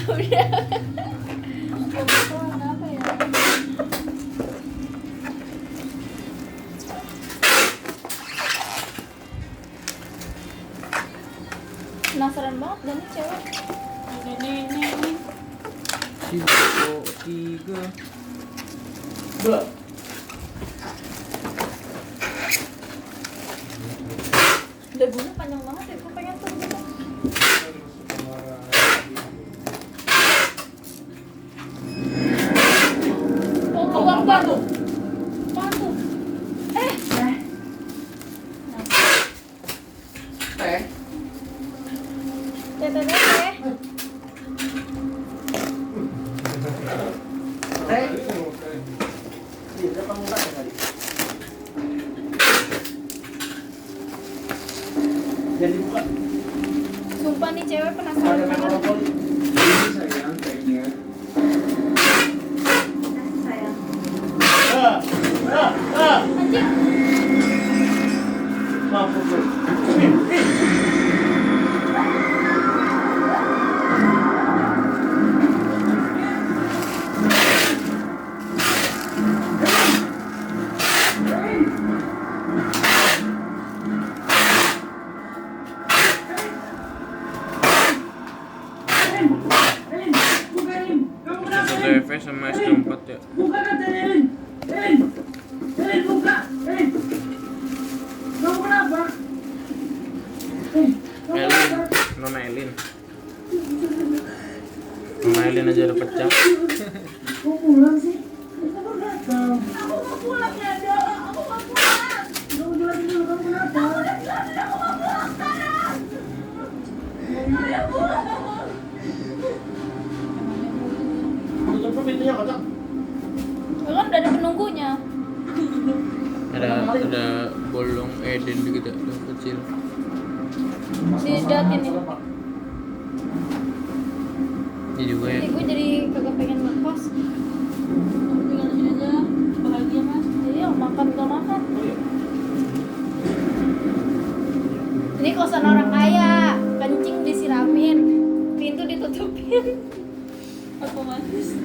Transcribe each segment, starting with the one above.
Udah. Kebetulan apa ya? Penasaran banget dan ini cewek. Ini. Siko 3. Dua. Dagunya panjang banget ya, gue pengen tuh gitu. Oh, keluar batu. Batu. Teh. Teh. Teh. Teh. Iya, berapa muka ya tadi? Jadi buka. Sumpah nih cewek penasaran banget. Ini sayang tehnya. Sayang. Ah. Anjing. Mampus lu. TVV sama S4 ya. Buka kata Elin. Elin buka. Elin. Kamu kenapa? Elin, Nona Elin. Nona Elin aja udah pecah. Kok pulang sih? Kamu datang. Aku mau pulang ya, Dok. Aku mau pulang. Kamu jelasin dulu kamu kenapa? Aku udah jelasin aku mau pulang sekarang. Saya pulang. Tutup pintunya, Kocok. Kan udah ada penunggunya. Ada bolong Eden gitu, yang kecil. Didatin nih. Ini juga ya. Gue jadi kagak pengen ngekos. Tinggal sini aja, bahagia mas. Iya, makan gak makan. Ini kosan orang kaya, kencing disiramin, pintu ditutupin. Otomatis.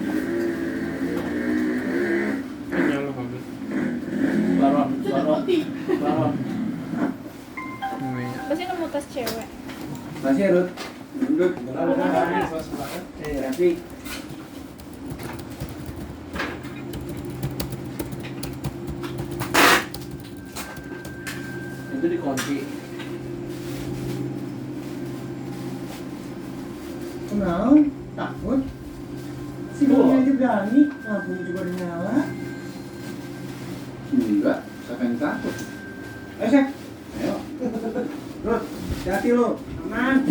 Nyala kabel. Baru. Ini Pasti nemu tas cewek. Masih Rut. Duduk. Rafi. Itu dikunci. Kenal? Takut? Si Doni aja berani, lampunya juga udah nyala. Enggak, siapa yang takut? Sek. Ayo. Rut, hati lo. Aman.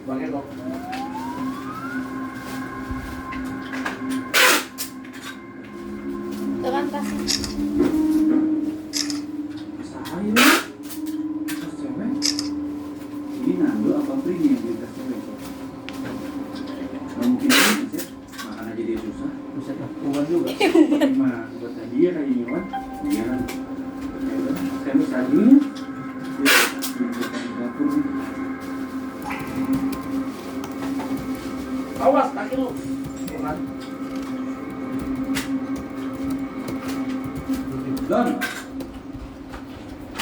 Pakai kok. Itu kan tasnya. Salah ini. Tas cewek. Ini Nando apa Pri yang beli tas cewek? Nggak mungkin ini sih. Makan aja dia susah. Bisa kuat juga. Gimana? Buat dia kayak gini kan? Iya kan? Ya udah, saya mis aja ya. Dia bukan di dapur nih. Awas kaki lu. Bukan.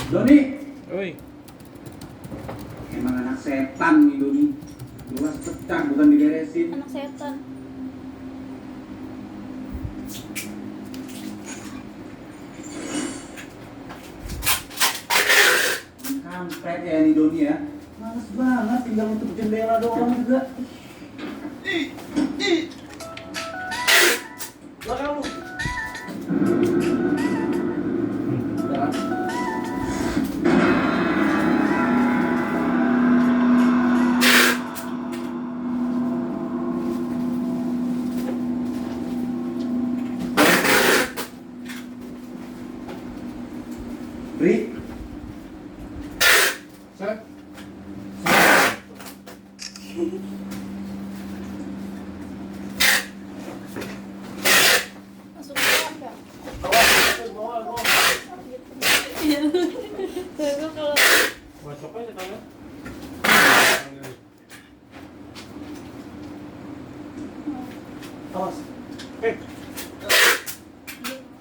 Doni. Oi, Emang anak setan nih Doni. Luas pecah bukan diberesin. Anak setan. Kampret ya nih Doni ya. Males banget tinggal nutup jendela doang juga. Belakang lu. Jalan. Bri. Set. Masuk ke ya. Awas.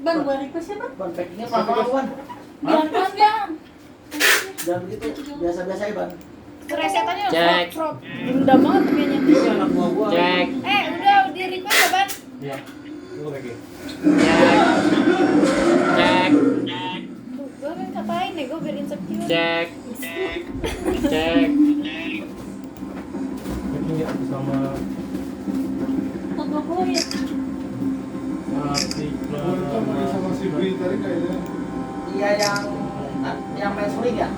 Ban, gua request ya, Bang. Ban packingnya pelan-pelan, Wan. Jangan Bang. Jangan begitu, biasa-biasa ya, Ban. Resetannya Cek. frot. Rendah banget kayaknya. Ini anak buah gua. Cek. Udah di request ya, Ban. Iya. Gua packing. Cek. Tuh, gua kan katain deh, gua biar insecure. Cek. Cek. Packing ya sama Tunggu gua ya. sama si Bri tadi kayaknya. Iya yang main suling ya?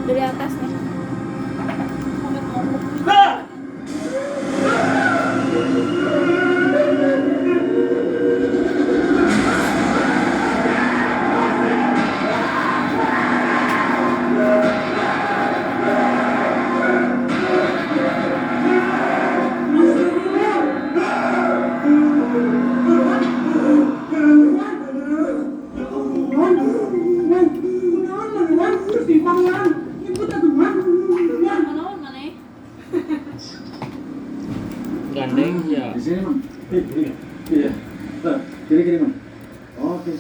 Dari atas nih. Mana mana ya? Gandeng ya. Di sini, Mang. Iya. Tuh, kiri-kiri, Mang. Oke.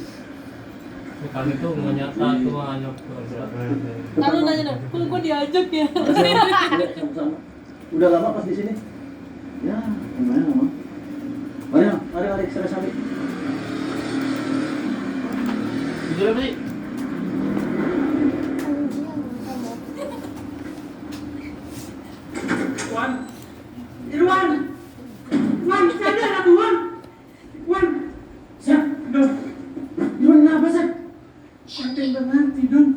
kali itu nggak nyata tuh hanya Lalu nanya dong, kok gua diajak ya? Sama-sama. Udah lama pas di sini? Ya, lumayan lama. Mari, Mang. Mari, sampai. jujur sih Wan. Irwan. Wan, sadar aku, Wan. Wan. Siap, Don. Irwan, kenapa, Sep? Siapa yang gak ngerti, Don?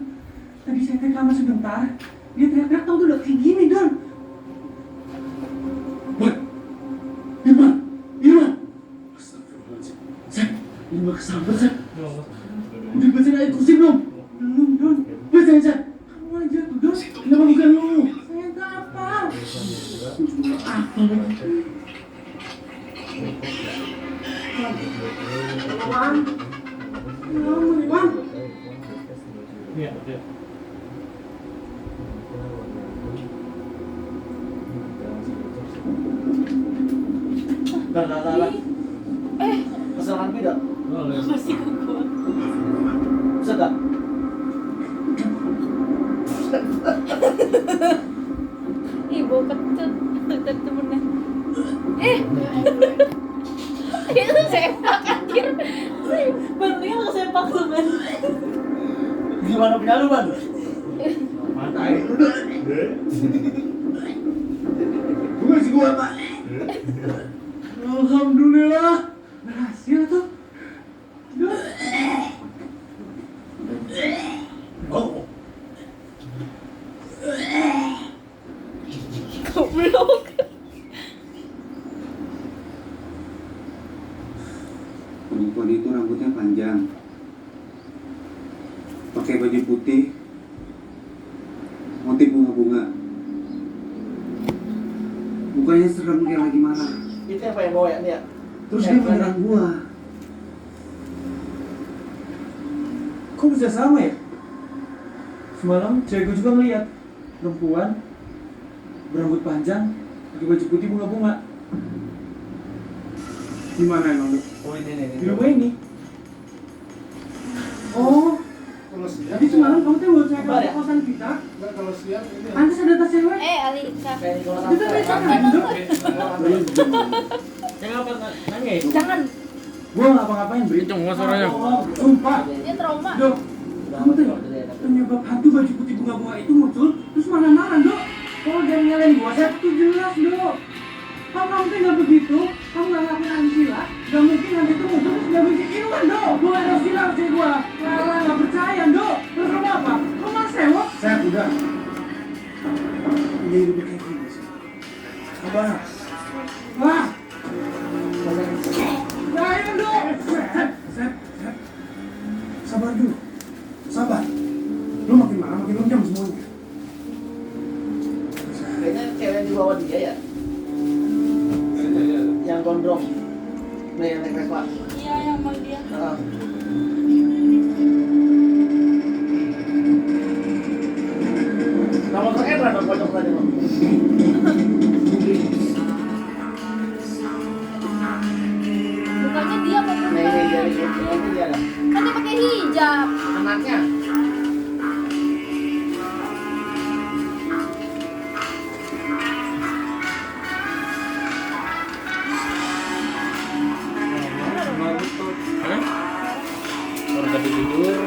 Tadi saya ke kamar sebentar. Dia teriak-teriak tau tuh udah kayak gini, Don. Wan. Irwan. Astagfirullahaladzim. Sep, ini mah kesambar, Sep. Udah bacain ayat kursi belum? Belum, Don. Bacain, Sep. Kamu aja tuh, Don. Kenapa bukan lu? Saya tak apa. Wan. Wan. iya iya Lah. Pesanan beda. Masih ke gua. Bisa gak? Ih, bau kecut. Dari temennya. Itu sepak anjir. Bentuknya mau sepak lu, Ben. Gimana punya lu, Ban? mantap Gue masih kuat, Pak. Alhamdulillah. Berhasil tuh. Don. Oh. Goblok. Perempuan itu rambutnya panjang, pakai baju putih, motif bunga-bunga, mukanya serem kayak lagi marah. Itu yang pengen bawa ya, nih ya? Terus dia menyerang gua. Kok bisa sama ya? Semalam cewek gue juga ngeliat perempuan berambut panjang, pakai baju putih bunga-bunga. Di mana emang lu? Oh ini. Di rumah ini. Oh, Kalau siang, jadi semalam kamu tuh bawa cewek Kembar ke ya? kosan kita. enggak kalau siang ini. Pantes ada tas cewek. Alika. Kayak di kosan Itu dari sana, Dok. kenapa nangis Jangan. Gua nggak ngapa-ngapain, Bri. Kenceng banget suaranya. Oh, sumpah. Dia trauma. Dok, kamu tuh penyebab hantu baju putih bunga-bunga itu muncul, terus marah-marah, Dok. Kalau dia nyalain gua, saya tuh jelas, Dok. Kalau kamu tuh nggak begitu, kamu nggak ngelakuin Ansila, nggak mungkin nanti tuh muncul terus nggak bikin itu kan, Dok. Gua ada silang sih gua. Lala nggak percaya, Dok. Terus kamu apa? Kamu malah sewok? Saya udah. Ini lebih kayak gini sih. Apa? Wah. Ayo, Dok. Sep. Sabar dulu. Sabar. Lu makin marah, makin lonjong semuanya. Kayaknya cewek yang dibawa dia ya, yang gondrong. Nih, yang naik Vespa. Iya, yang mau dia. Heeh. Bukannya dia mau Nah, ini dia, pulang. ini dia lah. Kan dia pakai hijab. Anaknya. Hah? Orang tadi tidur.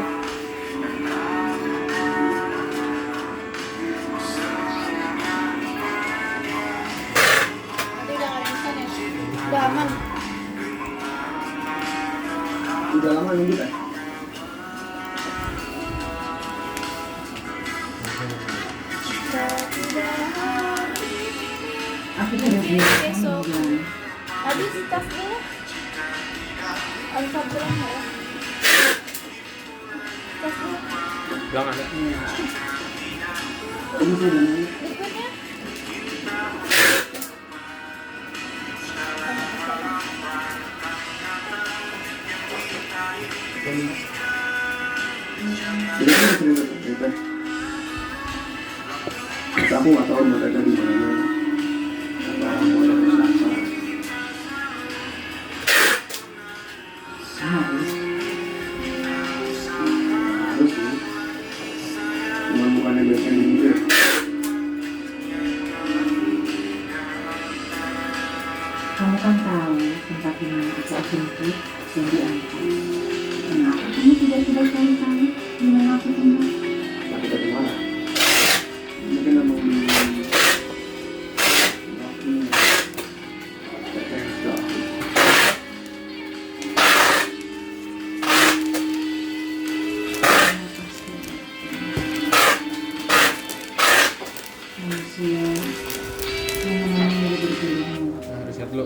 Nanti udah nggak ada pesan ya. Udah aman. Udah lama nunggu kan? Aku tidak Besok. Habis tas dulu. Alhamdulillah ya. Tas dulu. Bilang ada. Liquidnya. Jadi kan sering cerita. Aku nggak tahu mereka di mana. Apa mau dari siapa? Harus sih. Cuma bukannya biasanya gitu. Kamu kan tahu tempat di mana aku jemput dan diantar. Kenapa kamu tiba-tiba cari tahu di mana aku tinggal? Tapi dari mana? Mungkin emang di Manusia yang namanya berpilihan. Harus siap dulu.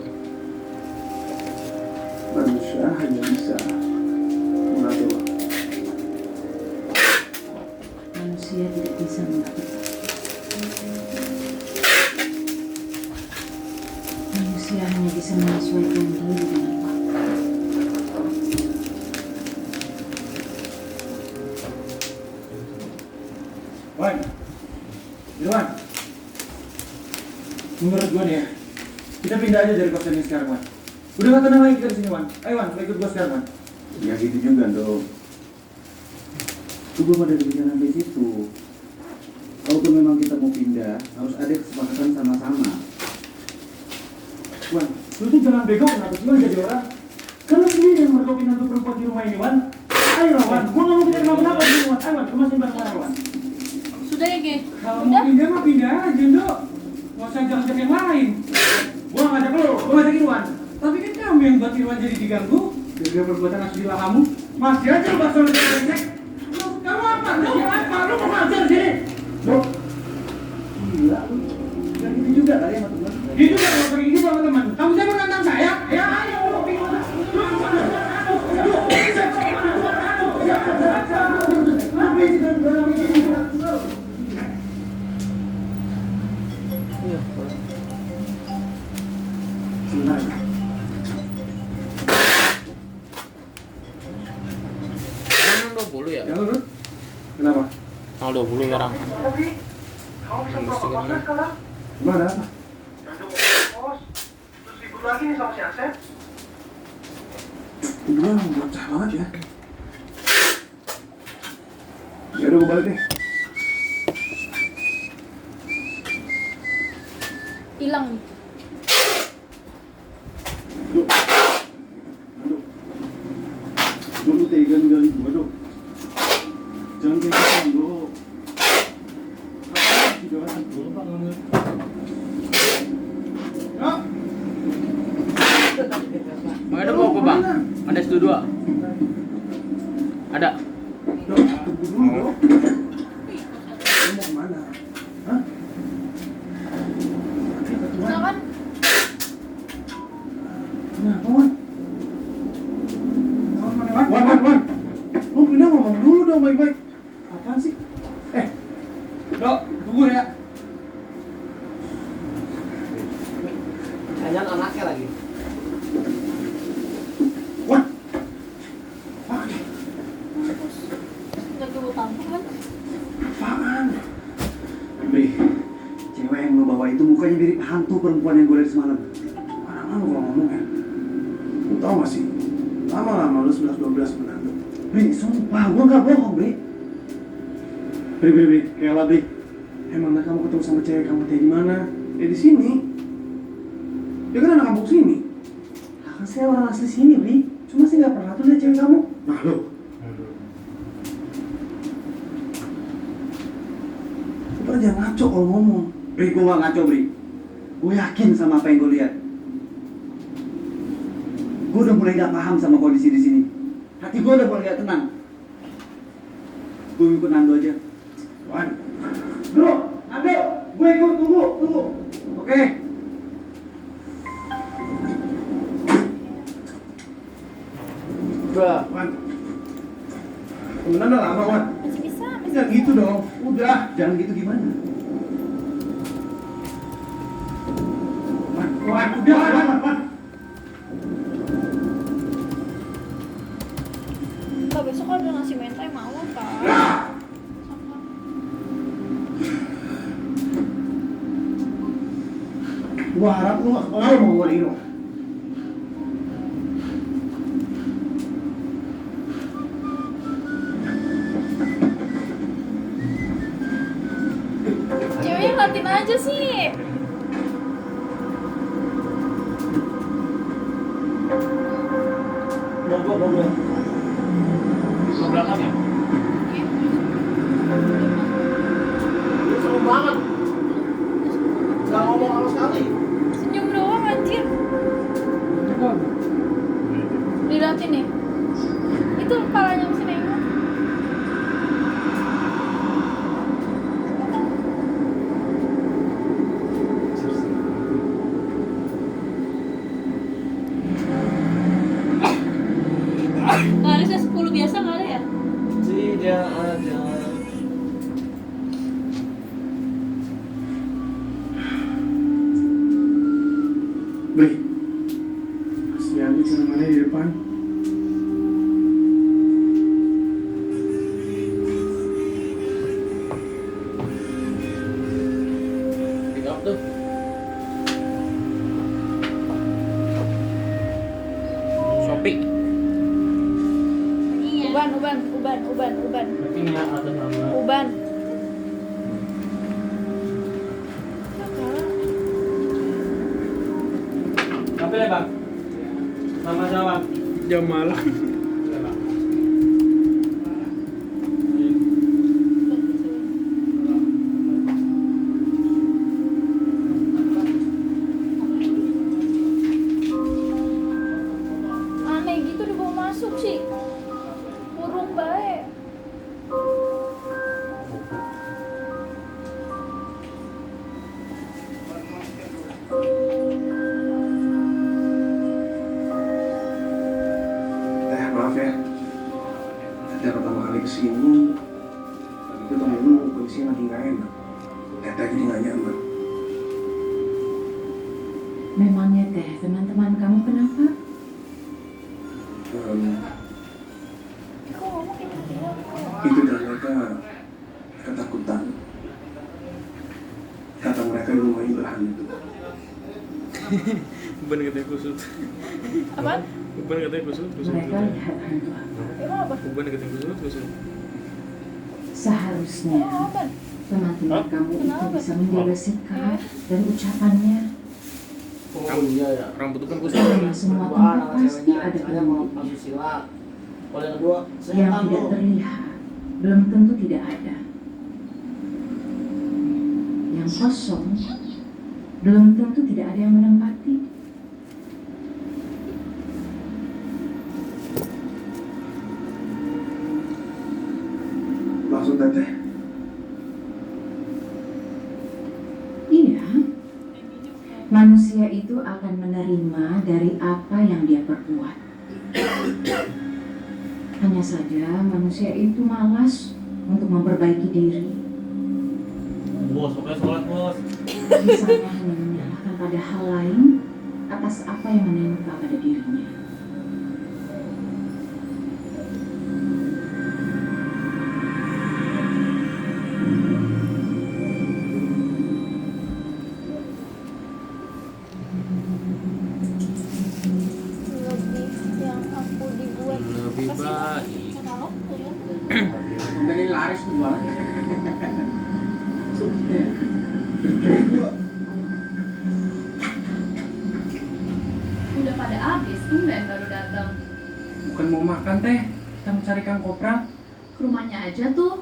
manusia hanya bisa mengatur waktu. Manusia tidak bisa mengatur. Manusia hanya bisa menyesuaikan diri dengan waktu. Wan, Irwan, menurut gua nih ya, kita pindah aja dari kosan ini sekarang, Wan. Udah gak tenang lagi kita di sini, Wan. Ayo, Wan, ikut gua sekarang, Wan. Ya gitu juga dong. Itu belum ada kebijakan sampai situ. Kalaupun memang kita mau pindah, harus ada kesepakatan sama-sama. Wan, lu tuh jangan bego, kenapa sih Wan jadi orang? Kan lu sendiri yang mergokin hantu perempuan di rumah ini, Wan. Ayo, Wan, gua gak mau kita kenapa-napa di sini, Wan. Ayo, Wan, kemasin bareng-bareng, Wan. Sudah ya, Ge? Kalau Udah? mau pindah mah pindah aja, Dok. Nggak usah ajak-ajak yang lain. Gua ngajak lu, gua ngajak Irwan. Tapi kan kamu yang buat Irwan jadi diganggu. Gara-gara perbuatan asusila kamu. Masih aja lu bakso lebih lecek. Kamu apa? Lu apa? Lu mau ngajar sini? Bro, gila lu. Gak gitu juga kali sama teman. Gitu kan kalau pergi gitu sama teman. Kamu siapa nantang saya? Ya ayo. Iya. Sebentar. Emang 20 ya? Ya lu. Kenapa? Tanggal 20 sekarang. Tapi, kamu bisa buka kosnya sekarang? Emang ada apa? Jangan buka kos. Terus ribut lagi nih sama si Asep. Gue emang bocah banget ya. Ya udah gue balik deh. Hilang nih. Duk. Duk. Lu tega ninggalin gue, Duk. Jangan kayak gitu, Duk. Apa sih, Duk? Gue lupa ngomongnya. Yuk. Bang ada mau apa, Bang? Ada S22? Ada. Duk, tunggu dulu, Duk. Lu mau kemana? Hah? Silakan. Kenapa, Wan? Wan, Wan. Lu pindah ngomong dulu dong baik-baik. apaan sih? Dok, tunggu ya. Jangan anaknya lagi. Wan. Apaan? Nggak gue tampung kan? Apaan? Bri, cewek yang lu bawa Mukanya mirip hantu perempuan yang gue lihat semalam. Mana lu kalau ngomong ya? Lu tau gak sih? Lama-lama lu 11-12 menantu. Bri, sumpah, gue gak bohong, Bri. Bri, kayak lah, Bri. Emangnya kamu ketemu sama cewek kamu teh di mana? Ya di sini. Dia kan anak kampung sini. Lah kan saya orang asli sini, Bri. Cuma saya gak pernah tuh lihat cewek kamu. Nah lu, lu jangan ngaco kalau ngomong. Bri, gue gak ngaco, Bri. Gue yakin sama apa yang gue lihat. Gue udah mulai gak paham sama kondisi di sini. Hati gue udah mulai gak tenang. Gue ikut Nando aja. Wan, Bro, Nando, gue ikut, tunggu. Oke. Wan. Temenan udah lama, Wan. Masih bisa, masih Jangan gitu dong. Udah. Jangan gitu gimana? Wan, udah, Wan. Kak, besok ada nasi mentai mau Kak? Sama. Gua harap lu gak sekolah lu mau gue Ino. Ceweknya ngeliatin aja sih. Mau belakang ya? Seru banget. Gak ngomong sama sekali. Senyum doang anjir. Diliatin nih. Itu kepalanya mesti nengok. Nggak harusnya 10 biasa nggak ada ya? Tidak ada. Bri, masih ada celananya di depan. Pick up tuh. Shopee. Uban. Ini ya atas nama. Uban. Apa ya bang? Nama siapa? Jam malam. Ya, Bang. Aneh gitu dibawa masuk sih. Kurung baik. Maaf ya. Teteh pertama kali kesini, lagi ketemu lu kondisinya lagi nggak enak. Teteh jadi nggak nyaman. Memangnya teh teman-teman kamu kenapa? Kok ngomong kayak gitu? Itu dan mereka ketakutan. Kata mereka di rumah ini berhantu. Beban katanya kusut. Apaan? Beban katanya kusut. Mereka lihat hantu apa? Emang apa? Beban katanya kusut. Seharusnya Oh, apaan? teman-teman kamu itu Kenapa? bisa menjaga sikap dan ucapannya. Oh iya ya. Rambut itu kan kusut. Karena semua tempat pasti ada mau penghuninya. masuk silat. Kalau yang kedua, saya Yang tidak terlihat belum tentu tidak ada. Yang kosong belum tentu tidak ada yang menempati. Maksud teteh, Iya, manusia itu akan menerima dari apa yang dia perbuat. Hanya saja manusia itu malas untuk memperbaiki diri. bos, pokoknya sholat bos. Misalnya hanya menyalahkan pada hal lain atas apa yang menimpa pada dirinya. Udah pada habis, tumben baru datang. Bukan mau makan teh, kita mau cari Kang Kopral. Ke rumahnya aja tuh.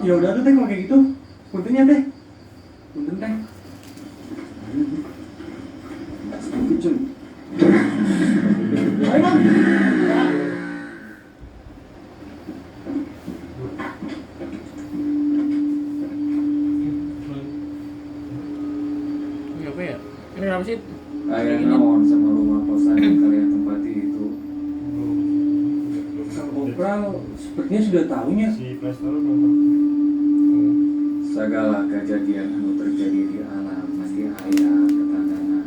Ya udah tuh teh kalau kayak gitu. Puntennya teh. Punten teh. Sedikit cuy. Ayo Bang. Ini apa ya? Ini kenapa sih? Kayak naon sama rumah kosan yang kalian tempati itu. Kang Kopral sepertinya sudah tahunya. Si Plester belum. Segala kejadian anu terjadi di alam pasti aya ketandanan.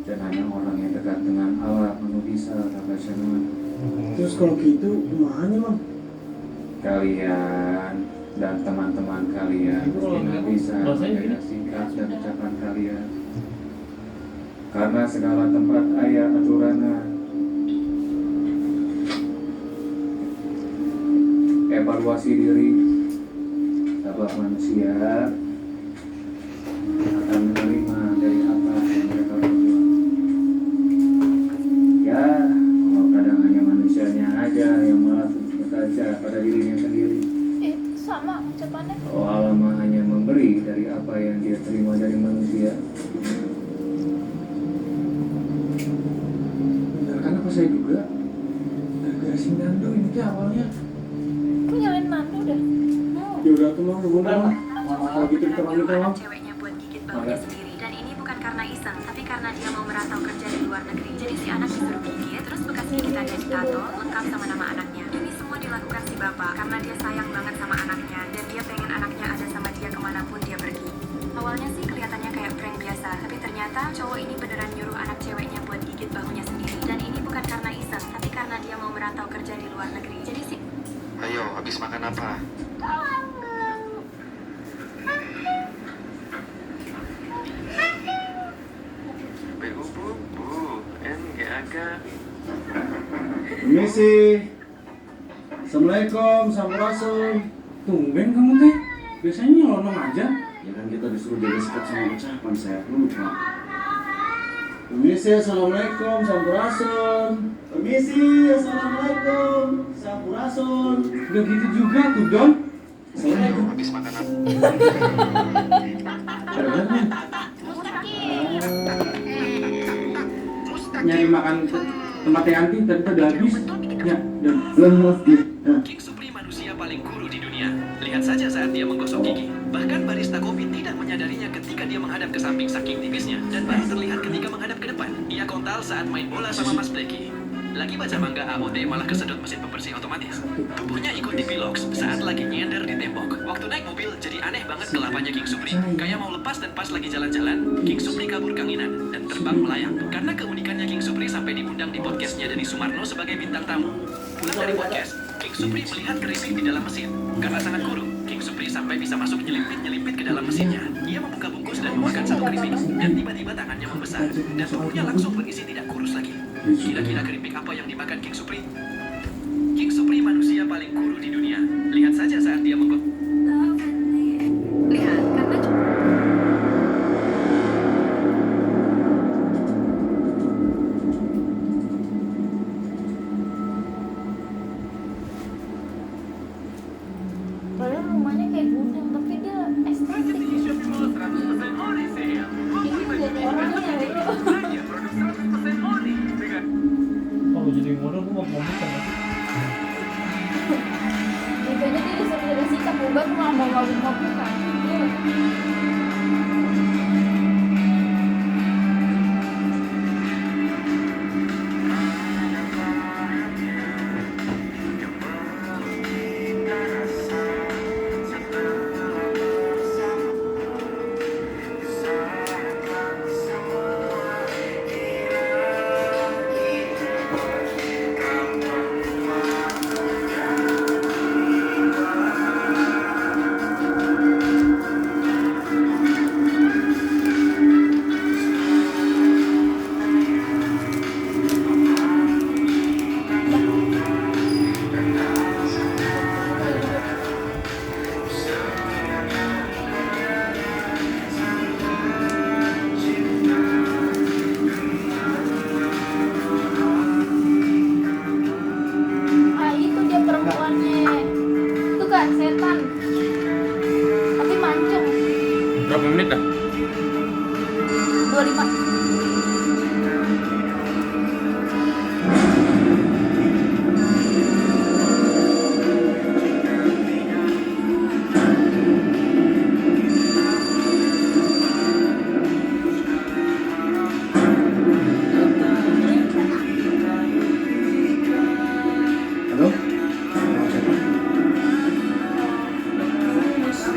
Dan hanya orang yang dekat dengan alam anu bisa kabacanan. Terus kalau gitu, gimana Bang? Kalian dan teman-teman kalian tidak bisa menjaga sikap dan ucapan kalian. Karena segala tempat aya aturanna. Evaluasi diri. Sebab manusia akan menerima dari apa yang mereka berbuat. Ya, kalau kadang hanya manusianya aja yang malah berkaca pada dirinya sendiri. Sama ucapannya. Oh, Allah mah hanya memberi dari apa yang dia terima dari manusia. Benar kan apa saya duga? Gara-gara si Nando ini tuh awalnya. Kok nyalain Nando dah? Ya udah tuh Bang, nunggu Bang. Kalau gitu kita pamit ya Bang. Ceweknya buat gigit bahunya sendiri. Dan ini bukan karena iseng, tapi karena dia mau merantau kerja di luar negeri. Jadi si anak disuruh gigit, terus bekas gigitannya ditato, lengkap sama nama anaknya. Ini semua dilakukan si bapak karena dia sayang banget sama anaknya. Dan dia pengen anaknya ada sama dia kemanapun dia pergi. Awalnya sih kelihatannya kayak prank biasa, tapi ternyata cowok ini beneran nyuruh anak ceweknya buat gigit bahunya sendiri. Dan ini bukan karena iseng, tapi karena dia mau merantau kerja di luar negeri. Jadi si... Ayo, habis makan apa? Permisi. Assalamualaikum, sampurasun. Tumben kamu teh. Biasanya nyelonong aja. Ya kan kita disuruh jaga sikap sama ucapan, saya lupa. Permisi, assalamualaikum, sampurasun. Permisi, assalamualaikum, sampurasun. Udah gitu juga tuh Don. Assalamualaikum. Habis makan apa? Nyari makan tempat Yanti tadi tuh udah habis. Ya, dan King Supri manusia paling guru di dunia. Lihat saja saat dia menggosok gigi. Bahkan barista kopi tidak menyadarinya ketika dia menghadap ke samping saking tipisnya. Dan baru terlihat ketika menghadap ke depan. Ia kontal saat main bola sama Mas Blackie. Lagi baca manga AOT malah kesedot mesin pembersih otomatis. Tubuhnya ikut dipiloks saat lagi nyender di tembok. Waktu naik mobil jadi aneh banget kelapanya King Supri. Kayak mau lepas dan pas lagi jalan-jalan, King Supri kabur kanginan dan terbang melayang. Karena keunikannya King Supri sampai diundang di podcastnya Denny Sumarno sebagai bintang tamu. Pulang dari podcast, King Supri melihat keripik di dalam mesin. Karena sangat guru, King Supri sampai bisa masuk nyelimpit ke dalam mesinnya. Ia membuka bungkus dan memakan satu keripik. Dan tiba-tiba tangannya membesar. Dan tubuhnya langsung berisi tidak kurus lagi. Kira-kira keripik apa yang dimakan King Supri? King Supri manusia paling guru di dunia. Lihat saja saat dia Lihat, karena Padahal rumahnya kayak gudang, tapi dia estetik. Ini buat orangnya ya. Kalau jadi model gue mau ngomong kan. Kayaknya dia disuruh jaga sikap, bukan malah mau mabuk-mabukan.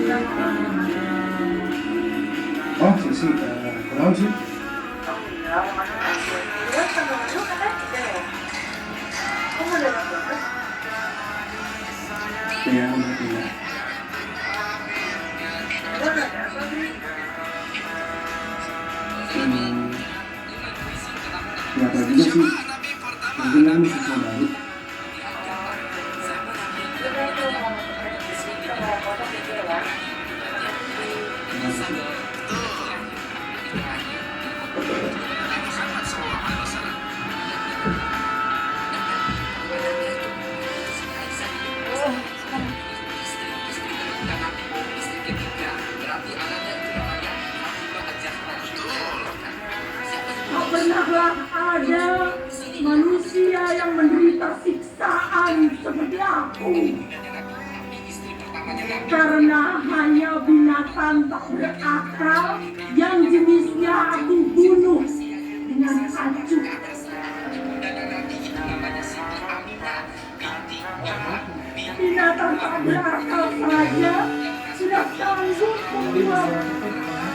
Oh, sih, kenal sih. Iya, benar. Ya apa juga sih, mungkin kan mahasiswa baru. Tak pernahlah ada manusia yang menderita siksaan seperti aku. Karena hanya binatang tak berakal yang jenisnya aku bunuh dengan cacuk. Binatang tak berakal saja sudah sanggup membuat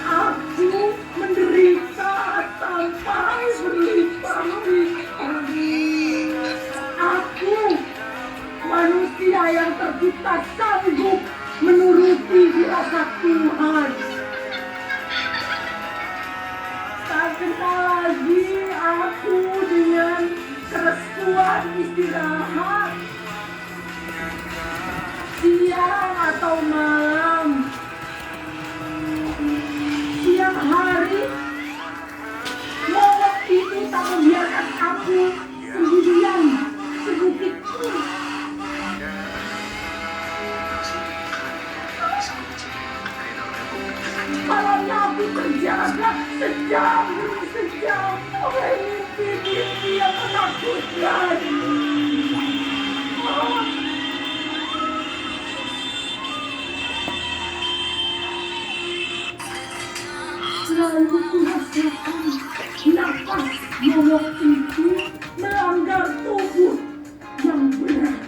aku menderita sampai berlimpah-limpah. Aku, manusia yang tercipta sanggup menuruti firasat Tuhan. Tak kenal lagi aku dengan kerestuan istirahat. Siang atau malam, siang hari, momok itu tak membiarkan aku sendirian sedikit pun. Malamnya aku terjaga sejam demi sejam oleh mimpi-mimpi yang menakutkan. Lalu kurasakan nafas momok itu melanggar tubuh yang berat.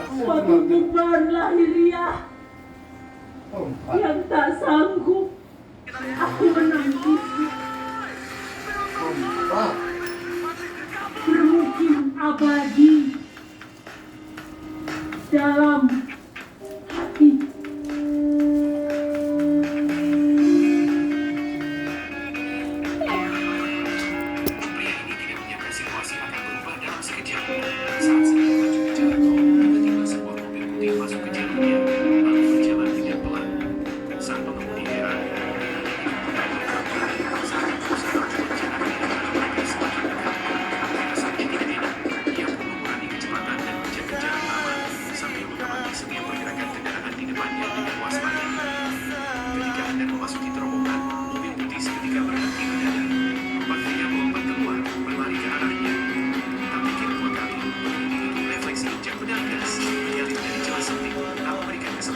Suatu beban lahiriah yang tak sanggup aku menangkis. Bermukim abadi dalam hati.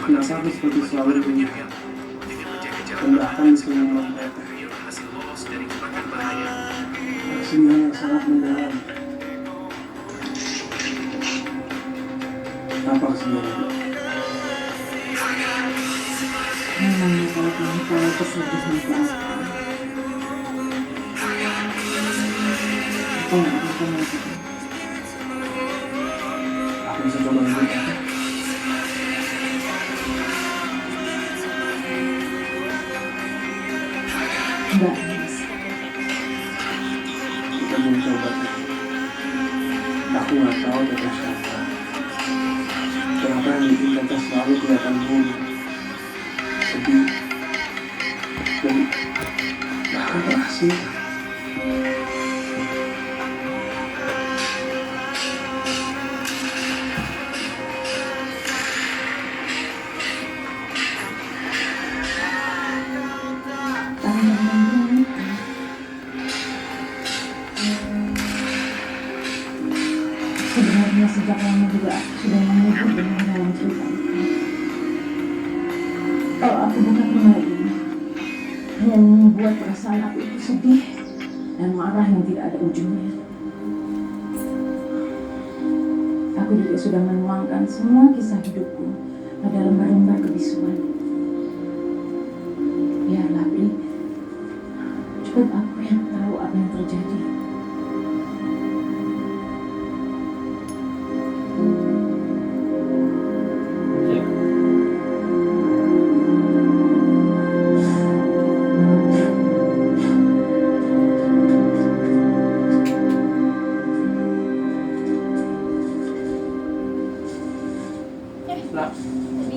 Biasa aku seperti selalu mengingat tindakan di seluruh mereka. Kesedihan yang sangat mendalam. Apa kesedihan itu? Memangnya kalau kamu tahu kesedihan itu apa? Apa yang akan kamu lakukan? Aku bisa coba menurut. Enggak, Mas. Kita belum coba. Aku nggak tahu Teta siapa. Kenapa yang bikin Teta selalu kelihatan murung, sedih, dan bahkan berhasil. Sebenarnya sejak lama juga aku sudah menyebut dengan dalam cerita itu. Kalau aku buka rumah ini, hanya membuat perasaan aku itu sedih dan marah yang tidak ada ujungnya. Aku juga sudah menuangkan semua kisah hidupku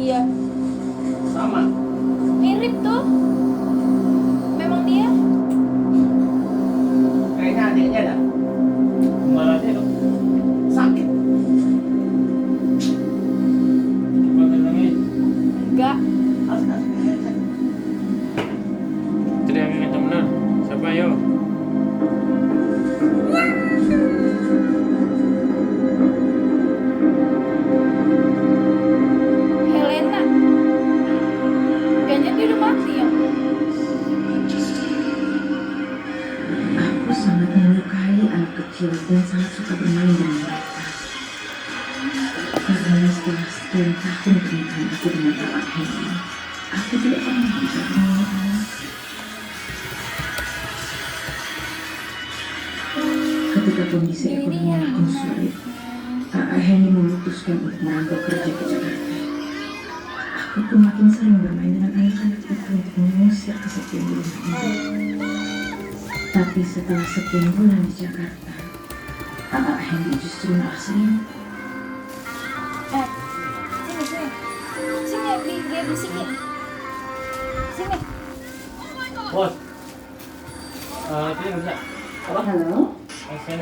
dia. Sama. Mirip tuh. Memang dia. Kayaknya adiknya dah. Kemana aja dong? Sakit. Coba tenangin. Enggak. Teriak yang kencang bener. Siapa yo? Helena. Kayaknya dia udah mati ya. Aku sangat menyukai anak kecil dan sangat suka bermain dengan mereka. Karena setelah sekian tahun pernikahan aku dengan Pak Henry, aku tidak pernah bisa bermain anak. Ketika kondisi ekonomi makin sulit, Pak Henry memutuskan untuk merantau kerja ke Jakarta. Aku pun makin sering bermain dengan anak-anak itu untuk mengusir kesepian di rumah ini. Tapi setelah sekian bulan di Jakarta, Pak Henry justru merasa ini. Sini. Sini, dia di sini. Sini. Bos. Ini nggak bisa. Halo? Asisten.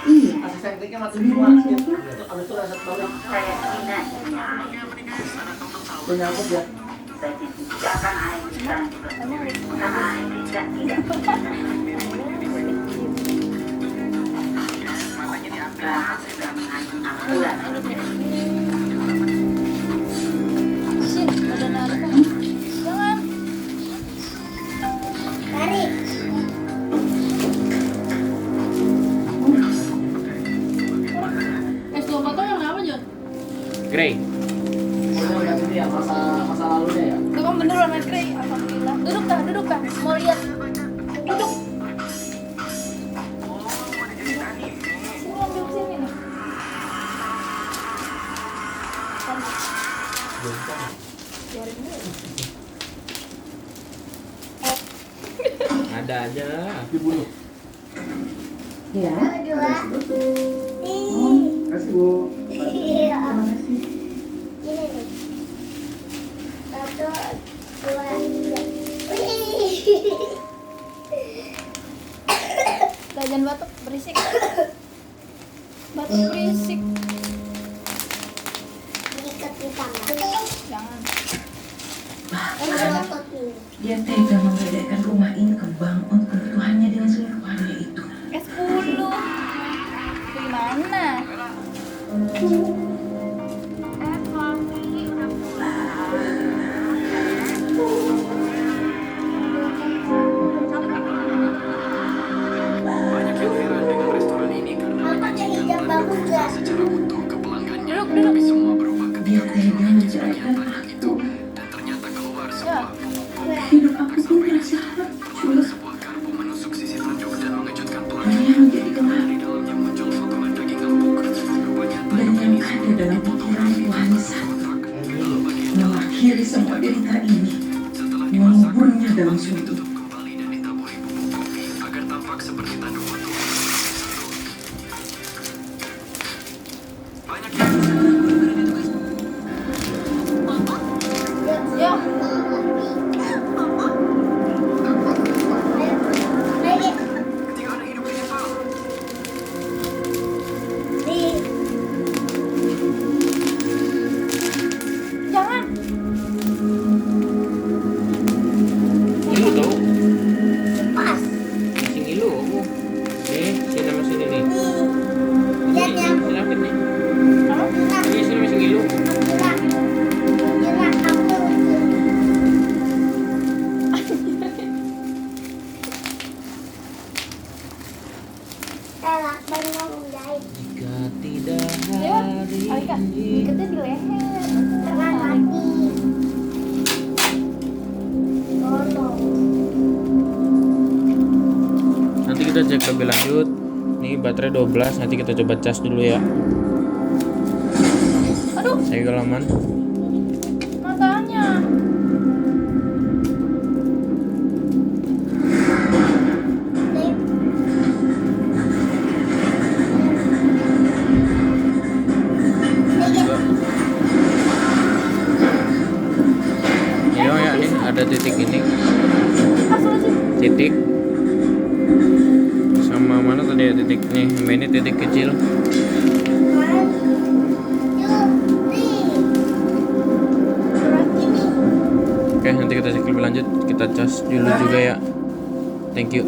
Iya. Asisten tekniknya mati semua. Abis itu reset balik. Punya aku ya. Sini, ada narik. Jangan. Tarik. S2 foto yang apa, Jon? Grey. Punya lihat ini ya masa lalunya ya. Tuh kan bener warna grey, alhamdulillah. Duduk dah. Mau lihat. Duduk. Sini ambil sini nih. Biarin dulu. Ada aja. Dibunuh. Ya. Kasih Bu. Terima kasih. Jangan batuk, berisik. Batuk berisik. Jangan. Dia tega menggadaikan rumah ini ke bank untuk kebutuhannya dengan seluruh uangnya itu. S10. Gimana? Banyak yang heran dengan restoran ini karena menyajikan menu berbuka secara utuh ke pelanggannya. Tapi semua berubah Dia ketika tega Kuno menyajikan menceraikan banyak itu aku. dan ternyata keluar Ya. sebuah Hidup aku pun terasa hancur. sebuah garpu menusuk sisi telunjuk dan mengejutkan pelanggan. Dunia menjadi gelap. Di dalamnya muncul potongan daging empuk. Rupanya Dan yang ada dalam pikiranku hanya satu, mengakhiri semua derita ini, menguburnya dalam sumur. ditutup kembali dan ditaburi bubuk kopi agar tampak seperti tanduk batu. Banyak yang Ya. ketika anak hidup di Jepang. Jangan. Ngilu tau? Masih ngilu aku. Sini sama sini nih. Sini lapin nih. Sini masih ngilu. Jika tidak Ya, Alika, ikatnya di leher. Nanti kita cek lebih lanjut. Ini baterai 12, nanti kita coba cas dulu ya. Aduh, Segalaman. matanya. titik ini. Asal aja. Titik. Sama mana tadi ya titik nih? Ini titik kecil. Oke, nanti kita cek lebih lanjut. Kita cas dulu juga ya. Thank you.